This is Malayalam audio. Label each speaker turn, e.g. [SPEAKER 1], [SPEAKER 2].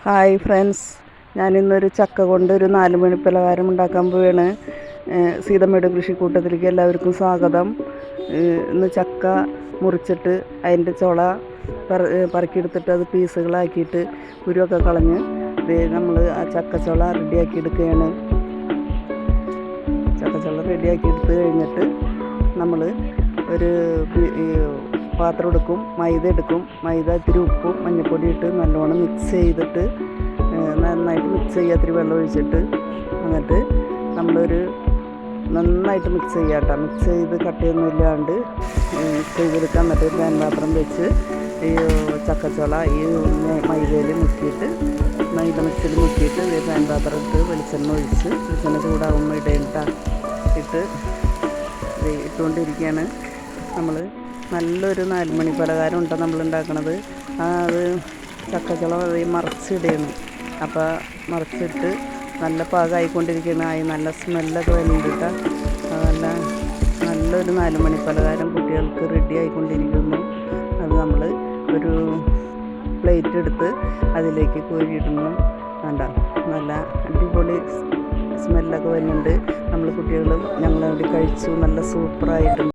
[SPEAKER 1] ഹായ് ഫ്രണ്ട്സ്, ഞാനിന്നൊരു ചക്ക കൊണ്ട് ഒരു 4 മണി പലഹാരം ഉണ്ടാക്കാൻ പോവുകയാണ്. സീതമ്മയുടെ കൃഷിക്കൂട്ടത്തിലേക്ക് എല്ലാവർക്കും സ്വാഗതം. ഇന്ന് ചക്ക മുറിച്ചിട്ട് അതിൻ്റെ ചുള പറക്കിയെടുത്തിട്ട് അത് പീസുകളാക്കിയിട്ട് കുരുവൊക്കെ കളഞ്ഞ് നമ്മൾ ആ ചക്കച്ചുള റെഡിയാക്കി എടുക്കുകയാണ്. ചക്കച്ചുള റെഡിയാക്കി എടുത്ത് കഴിഞ്ഞിട്ട് നമ്മൾ ഒരു പാത്രം എടുക്കും, മൈദ എടുക്കും. മൈദ ഇത്തിരി ഉപ്പും മഞ്ഞൾപ്പൊടി ഇട്ട് നല്ലോണം മിക്സ് ചെയ്തിട്ട് നന്നായിട്ട് മിക്സ് ചെയ്യുക. ഇത്തിരി വെള്ളം ഒഴിച്ചിട്ട് എന്നിട്ട് നമ്മളൊരു നന്നായിട്ട് മിക്സ് ചെയ്യുക കേട്ടോ. മിക്സ് ചെയ്ത് കട്ടിയൊന്നും ഇല്ലാണ്ട് മിക്സ് ചെയ്തെടുക്കുക. എന്നിട്ട് പാൻ പാത്രം വെച്ച് ഈ ചക്കച്ചുള ഈ മൈദയിൽ മുക്കിയിട്ട് മൈദ മിക്സിയിൽ മുക്കിയിട്ട് പാൻ പാത്രം ഇട്ട് വെളിച്ചെണ്ണ ഒഴിച്ച് വെളിച്ചെണ്ണ ചൂടാകുമ്പോൾ ഇട്ട് ഇട്ടുകൊണ്ടിരിക്കുകയാണ്. നമ്മൾ നല്ലൊരു 4 മണി പലഹാരം ഉണ്ടോ നമ്മൾ ഉണ്ടാക്കണത്. അത് ചക്കച്ചുള മറിച്ചിടുകയാണ്. അപ്പോൾ മറിച്ചിട്ട് നല്ല പാകമായിക്കൊണ്ടിരിക്കുകയാണ്. നല്ല സ്മെല്ലൊക്കെ വേണ്ടിയിട്ട് നല്ലൊരു 4 മണി പലഹാരം കുട്ടികൾക്ക് റെഡി ആയിക്കൊണ്ടിരിക്കുന്നു. അത് നമ്മൾ ഒരു പ്ലേറ്റ് എടുത്ത് അതിലേക്ക് കോരിയിടുന്നു. വേണ്ട, നല്ല അടിപൊളി സ്മെല്ലൊക്കെ വരുന്നുണ്ട്. നമ്മൾ കുട്ടികളും ഞങ്ങളവിടെ കഴിച്ചു. നല്ല സൂപ്പറായിട്ടുണ്ട്.